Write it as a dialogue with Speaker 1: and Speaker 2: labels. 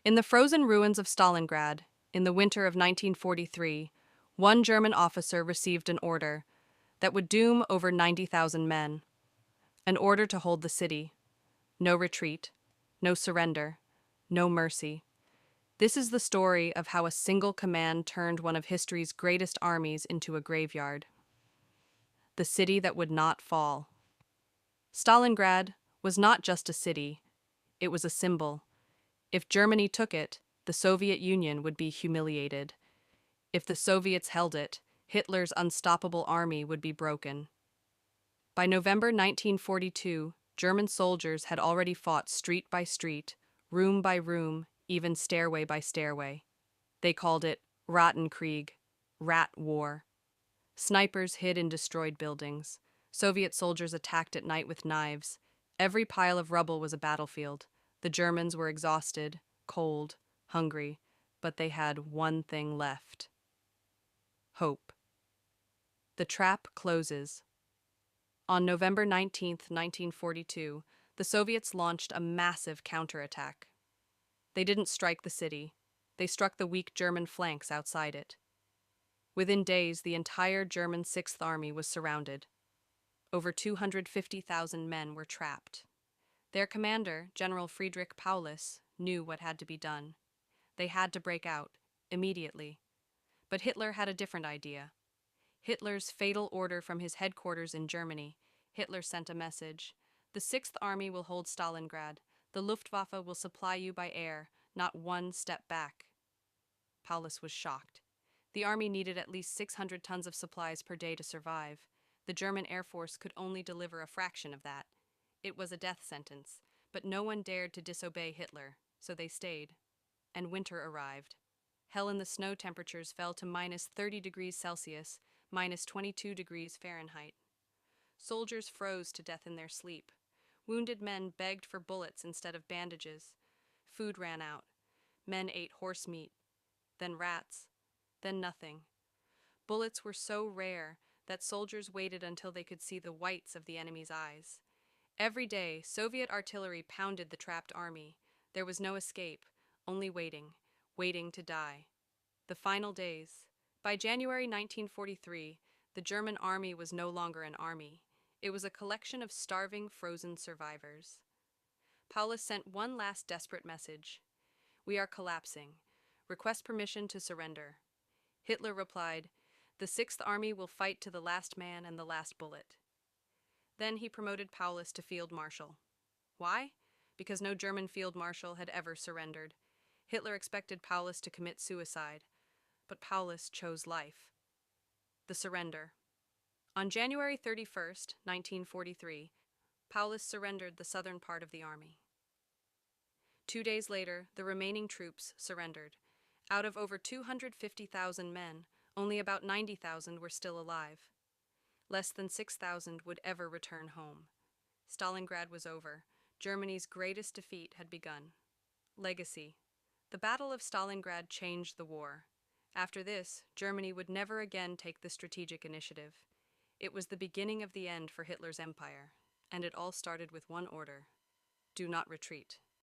Speaker 1: In the frozen ruins of Stalingrad, in the winter of 1943, one German officer received an order that would doom over 90,000 men. An order to hold the city. No retreat, no surrender, no mercy. This is the story of how a single command turned one of history's greatest armies into a graveyard. The city that would not fall. Stalingrad was not just a city, it was a symbol. If Germany took it, the Soviet Union would be humiliated. If the Soviets held it, Hitler's unstoppable army would be broken. By November 1942, German soldiers had already fought street by street, room by room, even stairway by stairway. They called it Rattenkrieg, Rat War. Snipers hid in destroyed buildings. Soviet soldiers attacked at night with knives. Every pile of rubble was a battlefield. The Germans were exhausted, cold, hungry, but they had one thing left. Hope. The trap closes. On November 19, 1942, the Soviets launched a massive counterattack. They didn't strike the city. They struck the weak German flanks outside it. Within days, the entire German Sixth Army was surrounded. Over 250,000 men were trapped. Their commander, General Friedrich Paulus, knew what had to be done. They had to break out, immediately. But Hitler had a different idea. Hitler's fatal order from his headquarters in Germany. Hitler sent a message. The Sixth Army will hold Stalingrad. The Luftwaffe will supply you by air, not one step back. Paulus was shocked. The army needed at least 600 tons of supplies per day to survive. The German Air Force could only deliver a fraction of that. It was a death sentence, but no one dared to disobey Hitler, so they stayed. And winter arrived. Hell in the snow temperatures fell to minus 30 degrees Celsius, minus 22 degrees Fahrenheit. Soldiers froze to death in their sleep. Wounded men begged for bullets instead of bandages. Food ran out. Men ate horse meat, then rats, then nothing. Bullets were so rare that soldiers waited until they could see the whites of the enemy's eyes. Every day, Soviet artillery pounded the trapped army. There was no escape, only waiting, waiting to die. The final days. By January 1943, the German army was no longer an army. It was a collection of starving, frozen survivors. Paulus sent one last desperate message. We are collapsing. Request permission to surrender. Hitler replied, the Sixth Army will fight to the last man and the last bullet. Then he promoted Paulus to field marshal. Why? Because no German field marshal had ever surrendered. Hitler expected Paulus to commit suicide, but Paulus chose life. The surrender. On January 31st, 1943, Paulus surrendered the southern part of the army. 2 days later, the remaining troops surrendered. Out of over 250,000 men, only about 90,000 were still alive. Less than 6,000 would ever return home. Stalingrad was over. Germany's greatest defeat had begun. Legacy. The Battle of Stalingrad changed the war. After this, Germany would never again take the strategic initiative. It was the beginning of the end for Hitler's empire, and it all started with one order: do not retreat.